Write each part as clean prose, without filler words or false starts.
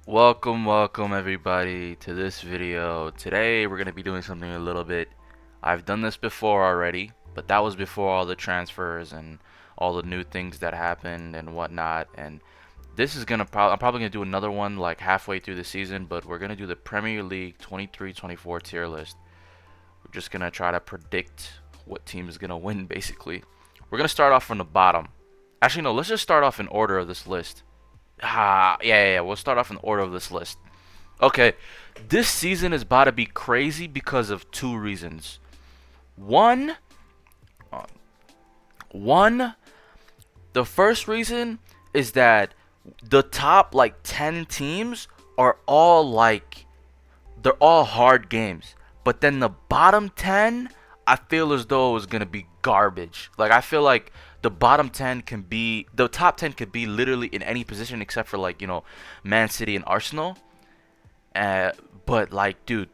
Welcome everybody to this video. Today we're going to be doing something a little bit. I've done this before already, but that was before all the transfers and all the new things that happened and whatnot. And this is gonna I'm probably gonna do another one like halfway through the season, but we're gonna do the Premier League 23-24 tier list. We're just gonna try to predict what team is gonna win basically. We're gonna start off from the bottom. Actually, no, let's just start off in order of this list. Yeah. We'll start off in order of this list. Okay, this season is about to be crazy because of two reasons. One, uh, one, the first reason is that the top like 10 teams are all like they're all hard games. But then the bottom 10, I feel as though it was going to be garbage. Like I feel like the top 10 could be literally in any position except for like, Man City and Arsenal. Uh, but like, dude,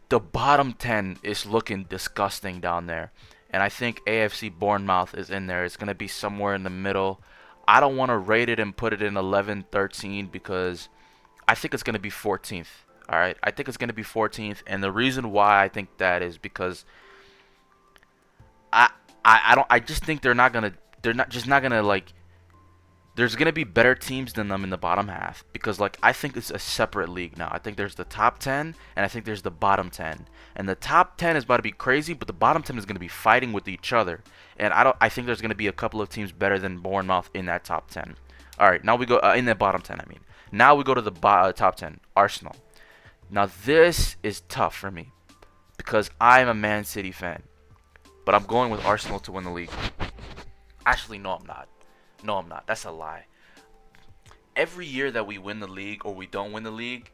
the bottom 10 is looking disgusting down there. And I think AFC Bournemouth is in there. It's going to be somewhere in the middle. I don't want to rate it and put it in 11, 13 because I think it's going to be 14th. All right. I think it's going to be 14th. And the reason why I think that is because I, I just think they're not just not going to like, there's gonna be better teams than them in the bottom half because like I think it's a separate league now. I think there's the top 10 and I think there's the bottom 10. And the top 10 is about to be crazy, but the bottom 10 is gonna be fighting with each other. And I think there's gonna be a couple of teams better than Bournemouth in that top 10. All right, now we go in the bottom 10. I mean, now we go to the top 10. Arsenal. Now this is tough for me because I'm a Man City fan, but I'm going with Arsenal to win the league. Actually, no, I'm not. No, I'm not. That's a lie. Every year that we win the league or we don't win the league,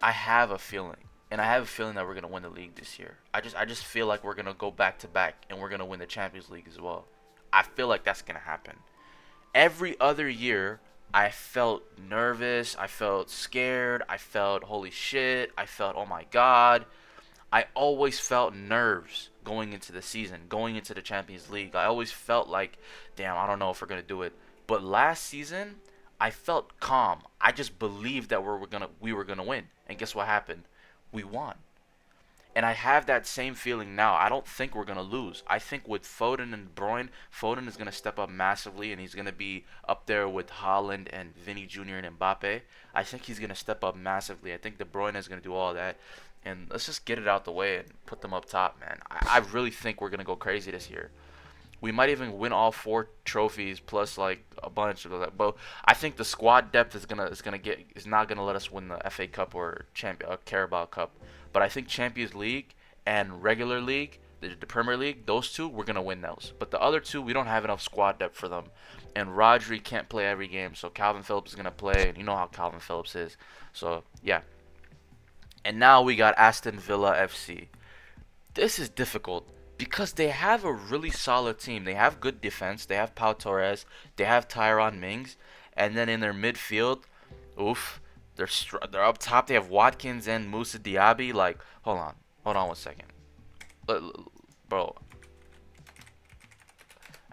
I have a feeling. And I have a feeling that we're gonna win the league this year. I just feel like we're gonna go back to back and we're gonna win the Champions League as well. I feel like that's gonna happen. Every other year I felt nervous, I felt scared, I felt holy shit, I felt oh my god. I always felt nerves going into the season, going into the Champions League. I always felt like, damn, I don't know if we're gonna do it. But last season, I felt calm. I just believed that we were gonna win. And guess what happened? We won. And I have that same feeling now. I don't think we're gonna lose. I think with Foden and Bruyne, Foden is gonna step up massively, and he's gonna be up there with Haaland and Vinny Jr. and Mbappe. I think he's gonna step up massively. I think De Bruyne is gonna do all that, and let's just get it out the way and put them up top, man. I really think we're gonna go crazy this year. We might even win all four trophies plus like a bunch of that. But I think the squad depth is not gonna let us win the FA Cup or Carabao Cup. But I think Champions League and regular league, the Premier League, those two we're gonna win those. But the other two we don't have enough squad depth for them. And Rodri can't play every game, so Calvin Phillips is gonna play, and you know how Calvin Phillips is. So yeah. And now we got Aston Villa FC. This is difficult because they have a really solid team. They have good defense. They have Pau Torres. They have Tyron Mings, and then in their midfield, oof, they're up top. They have Watkins and Moussa Diaby. Like, hold on 1 second, bro.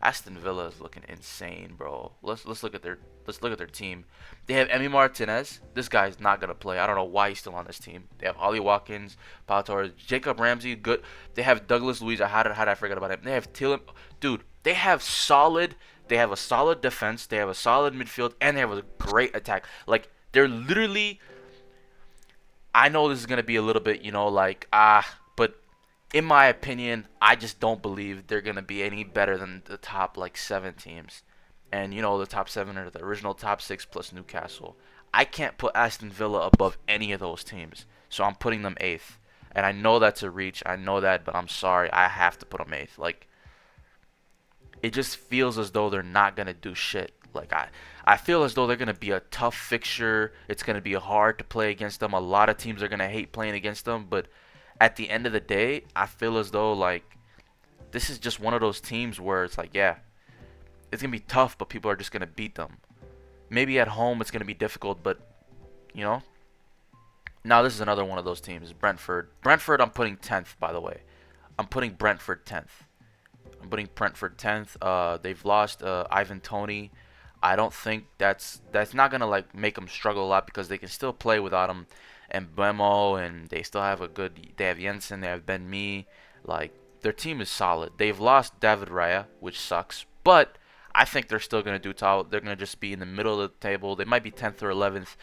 Aston Villa is looking insane, bro. Let's look at their team. They have Emi Martinez. This guy's not gonna play. I don't know why he's still on this team. They have Ollie Watkins, Pau Torres, Jacob Ramsey. Good. They have Douglas Luiz. How did I forget about him? They have Tillam. Dude, they have solid. They have a solid defense. They have a solid midfield, and they have a great attack. Like they're literally. I know this is gonna be a little bit, like but in my opinion, I just don't believe they're gonna be any better than the top like 7 teams. And the top 7 are the original top 6 plus Newcastle. I can't put Aston Villa above any of those teams, so I'm putting them eighth. And I know that's a reach. I know that, but I'm sorry, I have to put them eighth. Like it just feels as though they're not gonna do shit. Like I feel as though they're gonna be a tough fixture. It's gonna be hard to play against them. A lot of teams are gonna hate playing against them, but at the end of the day, I feel as though like this is just one of those teams where it's like, yeah, it's gonna be tough, but people are just gonna beat them. Maybe at home it's gonna be difficult, but you know. Now this is another one of those teams, Brentford. Brentford, I'm putting 10th, by the way. I'm putting Brentford 10th. I'm putting Brentford 10th. They've lost Ivan Toney. I don't think that's not gonna like make them struggle a lot because they can still play without him and Bemo, and they still have a good. They have Jensen, they have Ben Mee. Like their team is solid. They've lost David Raya, which sucks, but I think they're still gonna do tall. They're gonna just be in the middle of the table. They might be 10th or 11th.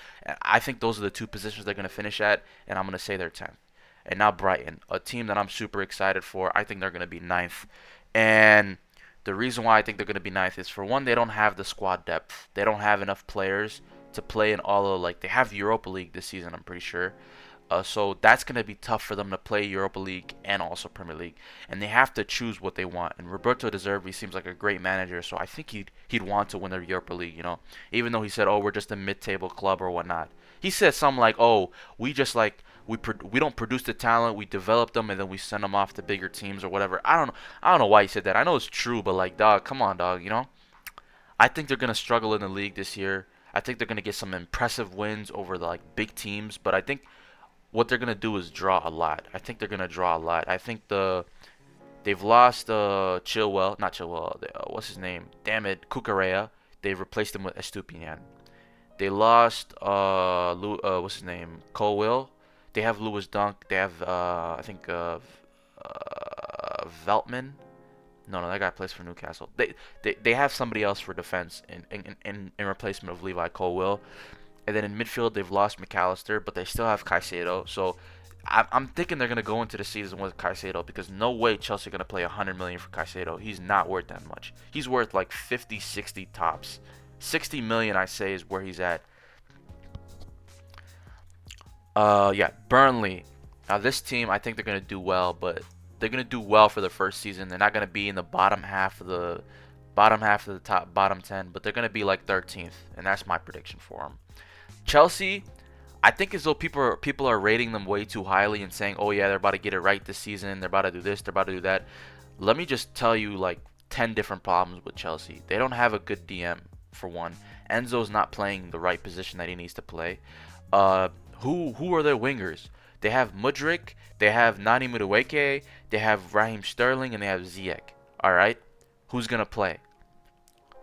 I think those are the two positions they're gonna finish at, and I'm gonna say they're 10th. And now Brighton, a team that I'm super excited for. I think they're gonna be ninth, and the reason why I think they're going to be ninth is for one, they don't have the squad depth. They don't have enough players to play in all of like they have the Europa League this season. I'm pretty sure. So that's going to be tough for them to play Europa League and also Premier League, and they have to choose what they want. And Roberto De Zerbi seems like a great manager, so I think he'd want to win the Europa League. Even though he said, "Oh, we're just a mid-table club" or whatnot. He said something like, "Oh, we just like we don't produce the talent, we develop them, and then we send them off to bigger teams or whatever." I don't know why he said that. I know it's true, but like, dog, come on, dog. I think they're gonna struggle in the league this year. I think they're gonna get some impressive wins over the like big teams, but I think what they're gonna do is draw a lot. I think they're gonna draw a lot. I think they've lost Chilwell, not Chilwell. What's his name? Damn it, Cucurella. They've replaced him with Estupinian. They lost what's his name? Colwill. They have Lewis Dunk. They have I think Veltman. No, that guy plays for Newcastle. They have somebody else for defense in replacement of Levi Colwill. And then in midfield they've lost McAllister, but they still have Caicedo. So I'm thinking they're gonna go into the season with Caicedo because no way Chelsea are gonna play 100 million for Caicedo. He's not worth that much. He's worth like 50, 60 tops. 60 million I say is where he's at. Yeah, Burnley. Now this team, I think they're gonna do well, but they're gonna do well for the first season. They're not gonna be in the bottom half of the top bottom 10, but they're gonna be like 13th, and that's my prediction for them. Chelsea, I think as though people are rating them way too highly and saying, "Oh yeah, they're about to get it right this season. They're about to do this. They're about to do that." Let me just tell you like 10 different problems with Chelsea. They don't have a good DM for one. Enzo's not playing the right position that he needs to play. Uh, who are their wingers? They have Mudryk, they have Nani Madueke, they have Raheem Sterling, and they have Ziyech. All right, who's gonna play?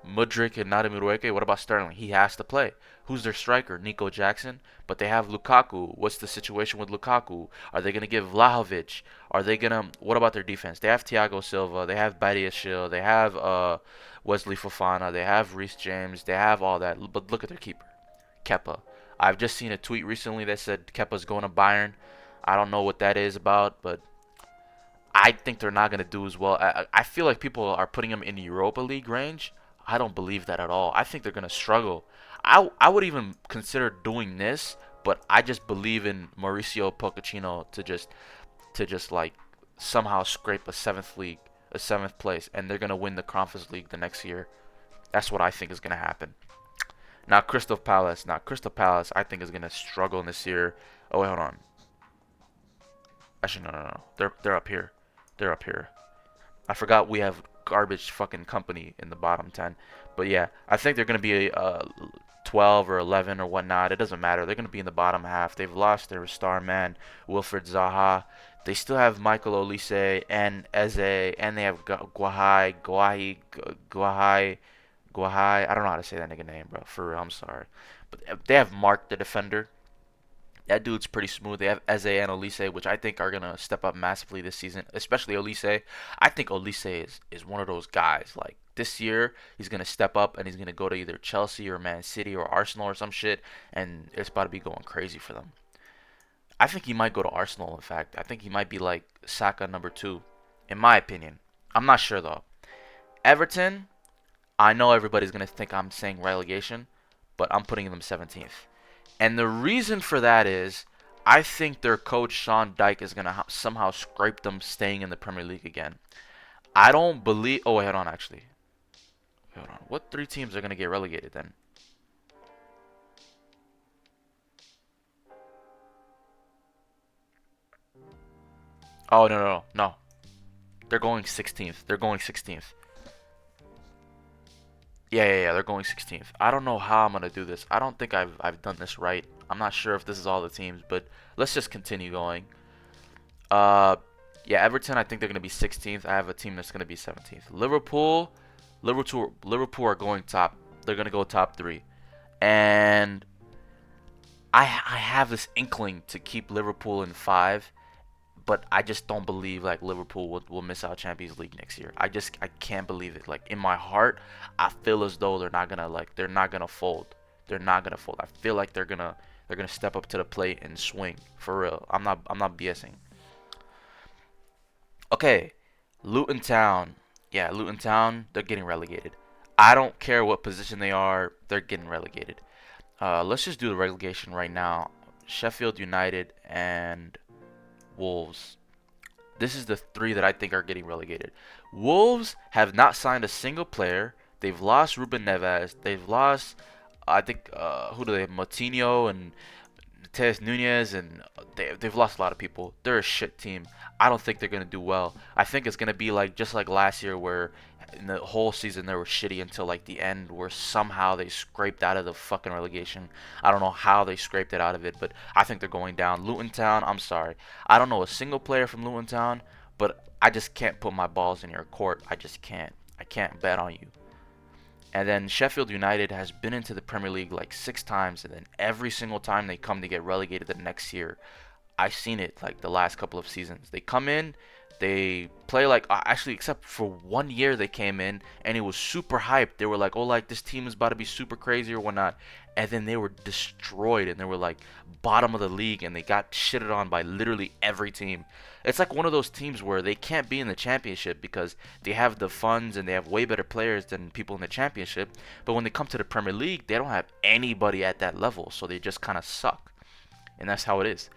Mudryk and Nani Madueke. What about Sterling? He has to play. Who's their striker? Nico Jackson. But they have Lukaku. What's the situation with Lukaku? Are they gonna give Vlahovic? Are they gonna? What about their defense? They have Thiago Silva. They have Badiashile. They have Wesley Fofana. They have Reece James. They have all that. But look at their keeper, Kepa. I've just seen a tweet recently that said Kepa's going to Bayern. I don't know what that is about, but I think they're not going to do as well. I feel like people are putting them in the Europa League range. I don't believe that at all. I think they're going to struggle. I would even consider doing this, but I just believe in Mauricio Pochettino to just like somehow scrape a seventh place, and they're going to win the Conference League the next year. That's what I think is going to happen. Now Crystal Palace. I think is gonna struggle in this year. Oh wait, hold on. Actually, no. They're up here. They're up here. I forgot we have garbage fucking company in the bottom 10. But yeah, I think they're gonna be a 12 or 11 or whatnot. It doesn't matter. They're gonna be in the bottom half. They've lost their star man, Wilfred Zaha. They still have Michael Olise and Eze, and they have Guahai. I don't know how to say that nigga name, bro. For real, I'm sorry. But they have Mark, the defender. That dude's pretty smooth. They have Eze and Olise, which I think are gonna step up massively this season, especially Olise. I think Olise is one of those guys. Like this year, he's gonna step up and he's gonna go to either Chelsea or Man City or Arsenal or some shit, and it's about to be going crazy for them. I think he might go to Arsenal. In fact, I think he might be like Saka number 2, in my opinion. I'm not sure though. Everton, I know everybody's going to think I'm saying relegation, but I'm putting them 17th. And the reason for that is I think their coach Sean Dyche is going to somehow scrape them staying in the Premier League again. I don't believe. Oh, wait, hold on, actually. Hold on. What 3 teams are going to get relegated then? Oh, no. They're going 16th. They're going 16th. Yeah. They're going 16th. I don't know how I'm gonna do this. I don't think I've done this right. I'm not sure if this is all the teams, but let's just continue going. Uh, yeah, Everton. I think they're gonna be 16th. I have a team that's gonna be 17th. Liverpool are going top. They're gonna go top three, and I have this inkling to keep Liverpool in five, but I just don't believe like Liverpool will miss out Champions League next year. I can't believe it. Like in my heart, I feel as though they're not gonna fold. They're not gonna fold. I feel like they're gonna step up to the plate and swing for real. I'm not BSing. Okay, Luton Town. Yeah, Luton Town. They're getting relegated. I don't care what position they are. They're getting relegated. Let's just do the relegation right now. Sheffield United and Wolves. This is the three that I think are getting relegated. Wolves have not signed a single player. They've lost Ruben Neves. They've lost, I think, who do they have? Moutinho and Mateus Nunez, and they've lost a lot of people. They're a shit team. I don't think they're gonna do well. I think it's gonna be like just like last year, where in the whole season they were shitty until like the end, where somehow they scraped out of the fucking relegation. I don't know how they scraped it out of it, but I think they're going down. Luton Town, I'm sorry, I don't know a single player from Luton Town, but I just can't put my balls in your court. I just can't. I can't bet on you. And then Sheffield United has been into the Premier League like 6 times, and then every single time they come to get relegated the next year. I've seen it like the last couple of seasons. They come in, they play like actually, except for 1 year they came in and it was super hyped. They were like, oh, like this team is about to be super crazy or whatnot, and then they were destroyed and they were like bottom of the league and they got shitted on by literally every team. It's like one of those teams where they can't be in the championship because they have the funds and they have way better players than people in the championship. But when they come to the Premier League, they don't have anybody at that level, so they just kind of suck. And that's how it is.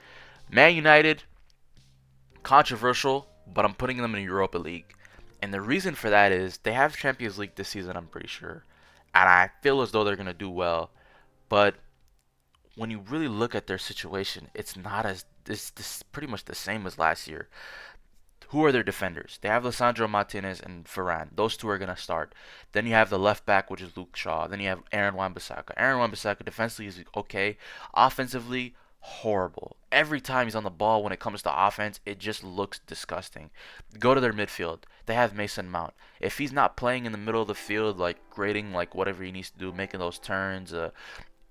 Man United, controversial, but I'm putting them in Europa League. And the reason for that is they have Champions League this season, I'm pretty sure. And I feel as though they're going to do well. But when you really look at their situation, it's not as this pretty much the same as last year. Who are their defenders? They have Lissandro Martinez and Varane. Those two are going to start. Then you have the left back, which is Luke Shaw. Then you have Aaron Wan-Bissaka. Aaron Wan-Bissaka defensively is okay. Offensively, horrible. Every time he's on the ball when it comes to offense, it just looks disgusting. Go to their midfield. They have Mason Mount. If he's not playing in the middle of the field, like grading like whatever he needs to do, making those turns,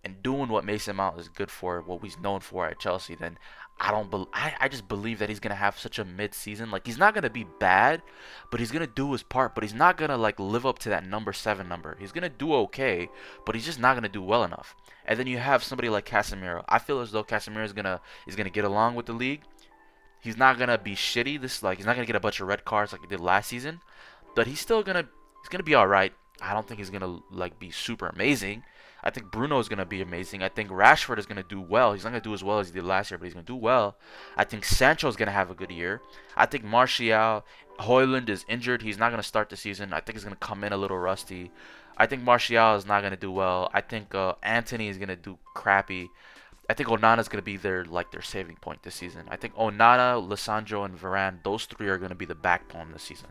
and doing what Mason Mount is good for, what he's known for at Chelsea, then I just believe that he's gonna have such a mid-season. Like he's not gonna be bad, but he's gonna do his part. But he's not gonna like live up to that number 7 number. He's gonna do okay, but he's just not gonna do well enough. And then you have somebody like Casemiro. I feel as though Casemiro is gonna get along with the league. He's not gonna be shitty. He's not gonna get a bunch of red cards like he did last season, but he's gonna be all right. I don't think he's gonna like be super amazing. I think Bruno is gonna be amazing. I think Rashford is gonna do well. He's not gonna do as well as he did last year, but he's gonna do well. I think Sancho is gonna have a good year. I think Martial, Højlund is injured. He's not gonna start the season. I think he's gonna come in a little rusty. I think Martial is not gonna do well. I think Anthony is gonna do crappy. I think Onana is gonna be their saving point this season. I think Onana, Lissandro, and Varane, those three are gonna be the backbone this season.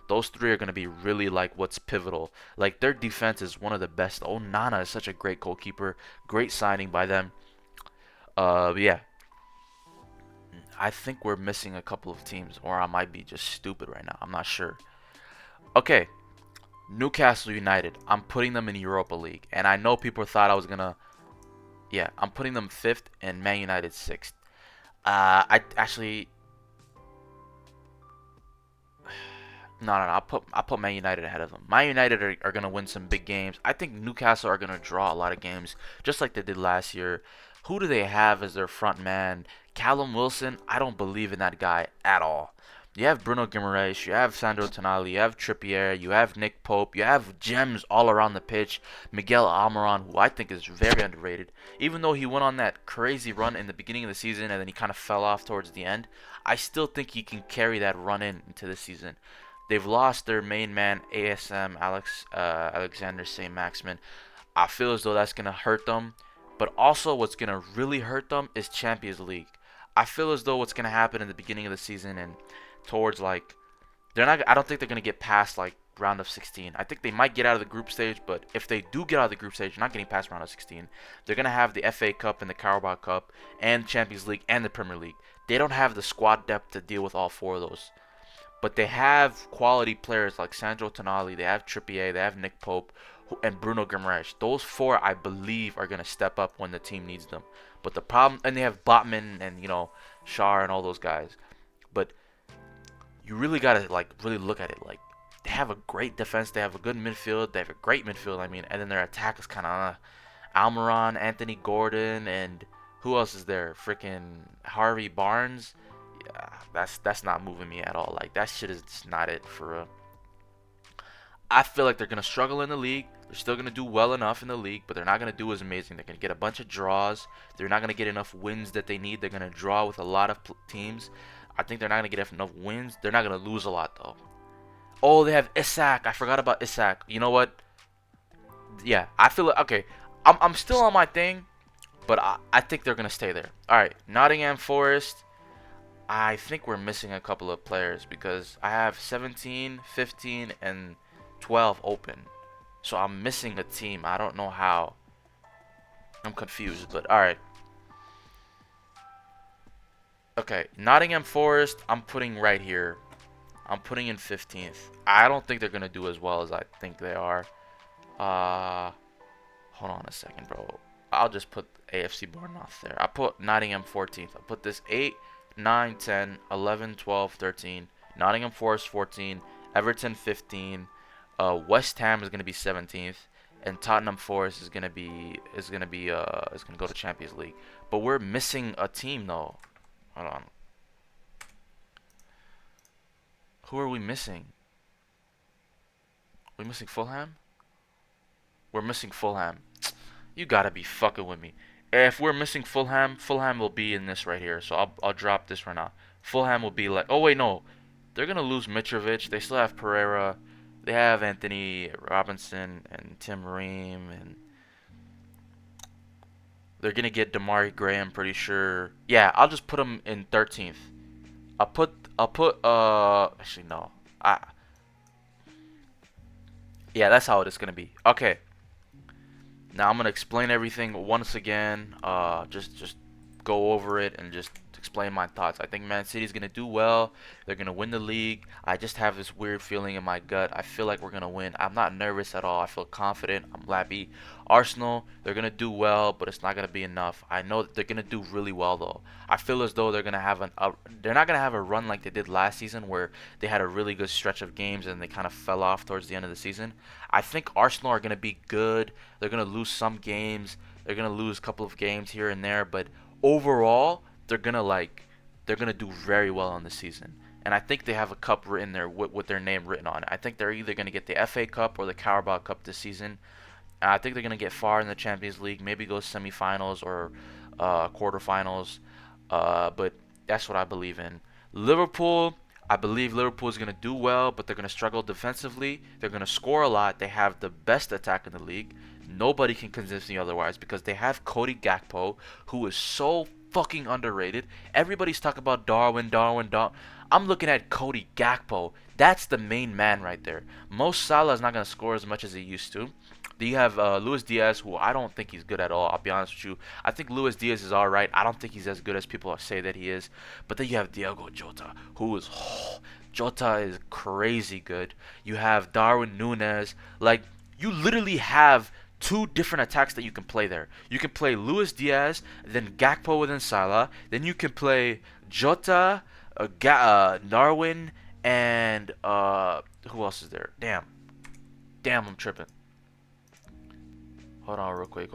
Those three are going to be really like what's pivotal. Like their defense is one of the best. Onana is such a great goalkeeper. Great signing by them. Yeah. I think we're missing a couple of teams, or I might be just stupid right now. I'm not sure. Okay. Newcastle United. I'm putting them in Europa League. And I know people thought I was going to... Yeah, I'm putting them 5th and Man United 6th. I actually... No. I'll put Man United ahead of them. Man United are gonna win some big games. I think Newcastle are gonna draw a lot of games, just like they did last year. Who do they have as their front man? Callum Wilson. I don't believe in that guy at all. You have Bruno Guimaraes, you have Sandro Tonali, you have Trippier, you have Nick Pope, you have gems all around the pitch. Miguel Almiron, who I think is very underrated, even though he went on that crazy run in the beginning of the season and then he kind of fell off towards the end. I still think he can carry that run into the season. They've lost their main man, Alexander St. Maximin. I feel as though that's going to hurt them. But also what's going to really hurt them is Champions League. I feel as though what's going to happen in the beginning of the season and towards like... I don't think they're going to get past like round of 16. I think they might get out of the group stage, but if they do get out of the group stage, they're not getting past round of 16. They're going to have the FA Cup and the Carabao Cup and Champions League and the Premier League. They don't have the squad depth to deal with all 4 of those. But they have quality players like Sandro Tonali, they have Trippier, they have Nick Pope, and Bruno Guimaraes. Those four, I believe, are gonna step up when the team needs them. But the problem, and they have Botman and Shar and all those guys. But you really gotta like really look at it. Like they have a great defense, they have a good midfield, they have a great midfield. I mean, and then their attack is kind of Almiron, Anthony Gordon, and who else is there? Freaking Harvey Barnes. Yeah, that's not moving me at all. Like that shit is just not it for real. I feel like they're gonna struggle in the league. They're still gonna do well enough in the league, but they're not gonna do as amazing. They're gonna get a bunch of draws. They're not gonna get enough wins that they need. They're gonna draw with a lot of teams. I think they're not gonna get enough wins. They're not gonna lose a lot though. Oh, they have Isak. I forgot about Isak. You know what? Yeah, I feel like okay. I'm still on my thing, but I think they're gonna stay there. All right, Nottingham Forest. I think we're missing a couple of players because I have 17, 15, and 12 open. So I'm missing a team. I don't know how. I'm confused, but all right. Okay, Nottingham Forest, I'm putting right here. I'm putting in 15th. I don't think they're going to do as well as I think they are. Uh, Hold on a second, bro. I'll just put AFC Bournemouth there. I put Nottingham 14th. I'll put this 8, 9, 10, 11, 12, 13. Nottingham Forest 14. Everton 15. West Ham is going to be 17th. And Tottenham Forest is gonna go to Champions League. But we're missing a team though. Hold on. Who are we missing? We missing Fulham? We're missing Fulham. You gotta be fucking with me. If we're missing Fulham, Fulham will be in this right here. So I'll drop this right now. Fulham will be like, oh wait, no, they're gonna lose Mitrovic. They still have Pereira. They have Anthony Robinson and Tim Ream, and they're gonna get Damari Gray. I'm pretty sure. Yeah, I'll just put them in 13th. Actually no. I Yeah, that's how it is gonna be. Okay. Now I'm gonna explain everything once again. Just go over it and just explain my thoughts. I think Man City's gonna do well. They're gonna win the league. I just have this weird feeling in my gut. I feel like we're gonna win. I'm not nervous at all. I feel confident. I'm happy. Arsenal, they're gonna do well, but it's not gonna be enough. I know that they're gonna do really well though. I feel as though they're gonna have they're not gonna have a run like they did last season where they had a really good stretch of games and they kind of fell off towards the end of the season. I think Arsenal are gonna be good. They're gonna lose some games. They're gonna lose a couple of games here and there, but overall, they're gonna do very well on the season. And I think they have a cup written there with their name written on it. I think they're either gonna get the FA Cup or the Carabao Cup this season. I think they're gonna get far in the Champions League, maybe go semifinals or quarterfinals. But that's what I believe in. Liverpool, I believe Liverpool is gonna do well, but they're gonna struggle defensively. They're gonna score a lot. They have the best attack in the league. Nobody can convince me otherwise because they have Cody Gakpo, who is so fucking underrated. Everybody's talking about Darwin. I'm looking at Cody Gakpo. That's the main man right there. Mo Salah is not going to score as much as he used to. Then you have Luis Diaz, who I don't think he's good at all. I'll be honest with you. I think Luis Diaz is all right. I don't think he's as good as people say that he is. But then you have Diogo Jota, who is Jota is crazy good. You have Darwin Núñez. Like you literally have two different attacks that you can play there. You can play Luis Diaz, then Gakpo within Salah. Then you can play Jota, Darwin, and who else is there? Damn, I'm tripping. Hold on real quick.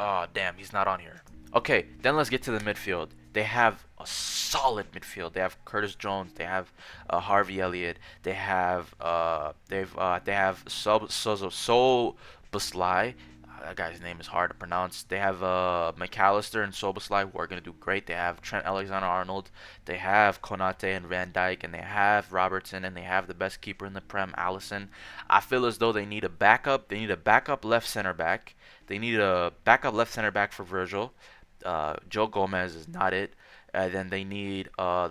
Oh, damn, he's not on here. Okay, then let's get to the midfield. They have a solid midfield. They have Curtis Jones. They have Harvey Elliott. They have So Buslai. That guy's name is hard to pronounce. They have McAllister and Soboslai who are going to do great. They have Trent Alexander-Arnold. They have Konate and Van Dijk, and they have Robertson, and they have the best keeper in the Prem, Allison. I feel as though they need a backup. They need a backup left center back. They need a backup left center back for Virgil. Joe Gomez is not it. Then they need a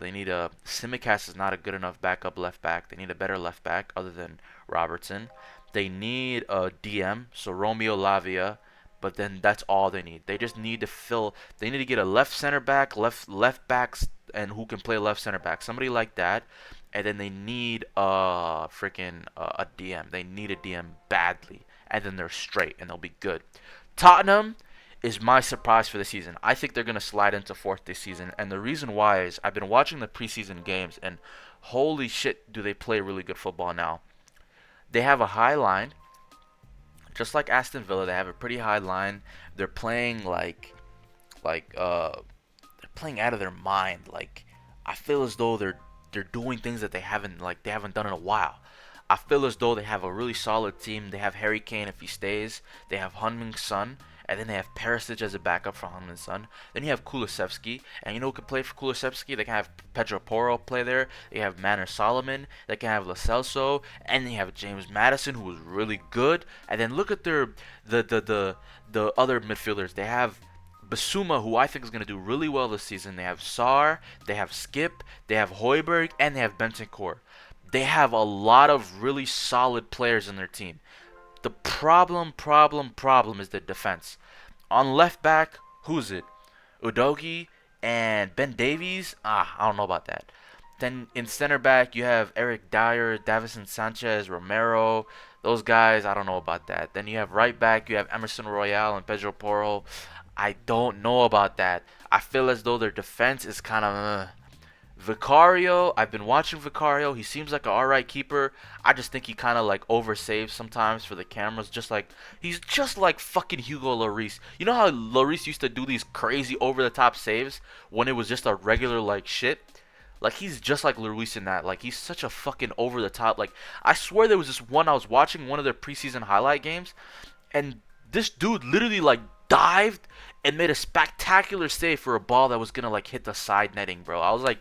Simicast is not a good enough backup left back. They need a better left back other than Robertson. They need a DM, so Romeo Lavia. but then that's all they need. They just need to fill. They need to get a left center back, left backs, and who can play left center back, somebody like that. And then they need a DM. They need a DM badly, and then they're straight, and they'll be good. Tottenham is my surprise for the season. I think they're gonna slide into fourth this season, and the reason why is I've been watching the preseason games, and holy shit, do they play really good football now. They have a high line, just like Aston Villa. They have a pretty high line. They're playing like they're playing out of their mind. Like I feel as though they're doing things that they haven't done in a while. I feel as though they have a really solid team. They have Harry Kane if he stays. They have Heung-min Son, and then they have Perisic as a backup for Heung-min Son. Then you have Kulusevski, and you know who can play for Kulusevski? They can have Pedro Porro play there. They have Manor Solomon. They can have Lo Celso, and they have James Maddison, who was really good. And then look at the other midfielders. They have Basuma, who I think is going to do really well this season. They have Sarr, they have Skip, they have Højbjerg, and they have Bentancur. They have a lot of really solid players in their team. The problem is the defense. On left back, who's it? Udogi and Ben Davies? I don't know about that. Then in center back, you have Eric Dyer, Davison Sanchez, Romero. Those guys, I don't know about that. Then you have right back, you have Emerson Royale and Pedro Porro. I don't know about that. I feel as though their defense is kind of Vicario, I've been watching Vicario. He seems like an alright keeper. I just think he kind of like oversaves sometimes for the cameras. He's just like fucking Hugo Lloris. You know how Lloris used to do these crazy over-the-top saves when it was just a regular like shit? Like he's just like Lloris in that. Like he's such a fucking over-the-top. Like I swear there was this one I was watching one of their preseason highlight games, and this dude literally like dived and made a spectacular save for a ball that was gonna like hit the side netting, bro. I was like,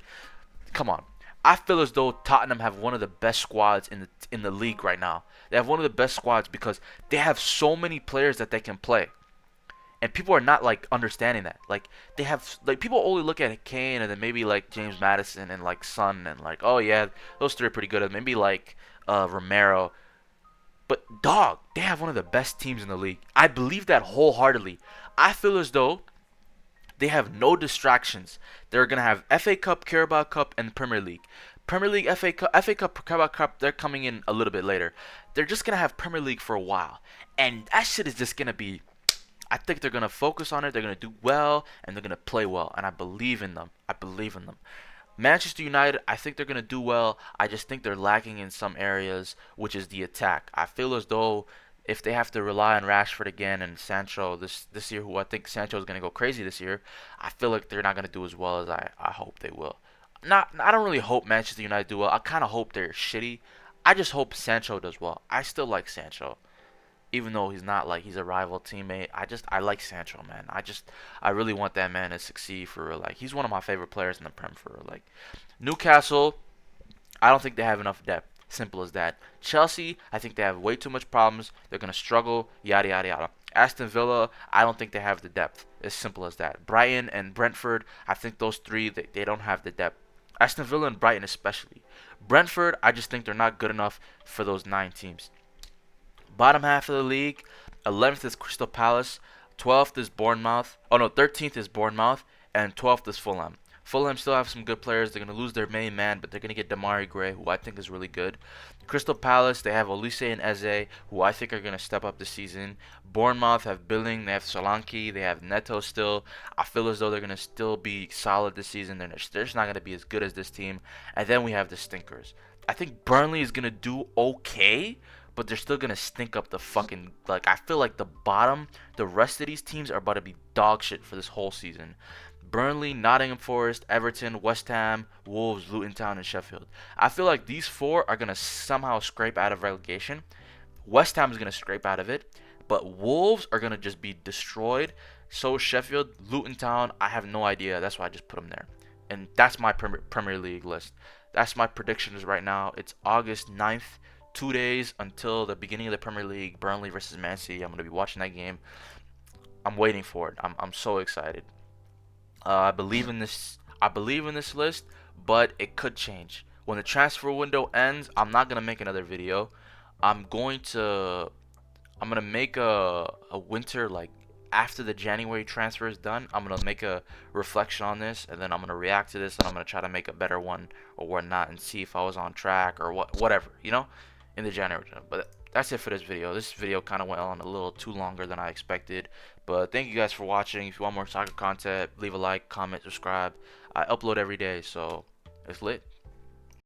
come on. I feel as though Tottenham have one of the best squads in the league right now. They have one of the best squads because they have so many players that they can play. And people are not like understanding that. Like they have like people only look at Kane and then maybe like James Maddison and like Son and like, oh yeah, those three are pretty good. And maybe like Romero. But dog, they have one of the best teams in the league. I believe that wholeheartedly. I feel as though they have no distractions. They're gonna have FA Cup, Carabao Cup, and Premier League. Premier League, FA Cup, Carabao Cup. They're coming in a little bit later. They're just gonna have Premier League for a while, and that shit is just gonna be. I think they're gonna focus on it. They're gonna do well, and they're gonna play well, and I believe in them. I believe in them. Manchester United, I think they're going to do well. I just think they're lacking in some areas, which is the attack. I feel as though if they have to rely on Rashford again and Sancho this year, who I think Sancho is going to go crazy this year, I feel like they're not going to do as well as I hope they will. I don't really hope Manchester United do well. I kind of hope they're shitty. I just hope Sancho does well. I still like Sancho. Even though he's not like he's a rival teammate, I like Sancho, man. I really want that man to succeed for real. Like he's one of my favorite players in the Prem for real. Like Newcastle, I don't think they have enough depth. Simple as that. Chelsea, I think they have way too much problems. They're gonna struggle. Yada yada yada. Aston Villa, I don't think they have the depth. As simple as that. Brighton and Brentford, I think those three they don't have the depth. Aston Villa and Brighton especially. Brentford, I just think they're not good enough for those 9 teams. Bottom half of the league, 11th is Crystal Palace, 12th is Bournemouth. Oh no, 13th is Bournemouth, and 12th is Fulham. Fulham still have some good players. They're going to lose their main man, but they're going to get Damari Gray, who I think is really good. Crystal Palace, they have Olise and Eze, who I think are going to step up this season. Bournemouth have Billing, they have Solanke, they have Neto still. I feel as though they're going to still be solid this season. They're just not going to be as good as this team. And then we have the stinkers. I think Burnley is going to do okay, but they're still gonna stink up the fucking like. I feel like the rest of these teams are about to be dog shit for this whole season. Burnley, Nottingham Forest, Everton, West Ham, Wolves, Luton Town, and Sheffield. I feel like these 4 are gonna somehow scrape out of relegation. West Ham is gonna scrape out of it, but Wolves are gonna just be destroyed. So Sheffield, Luton Town, I have no idea. That's why I just put them there. And that's my Premier League list. That's my predictions right now. It's August 9th. 2 days until the beginning of the Premier League, Burnley versus Man City. I'm going to be watching that game. I'm waiting for it. I'm so excited. I believe in this list, but it could change. When the transfer window ends, I'm not going to make another video. I'm going to make a winter like after the January transfer is done, I'm gonna make a reflection on this, and then I'm gonna react to this, and I'm gonna try to make a better one or whatnot, and see if I was on track or whatever, in the January. But that's it for this video. This video kind of went on a little too longer than I expected, but thank you guys for watching. If you want more soccer content, leave a like, comment, subscribe. I upload every day, so it's lit.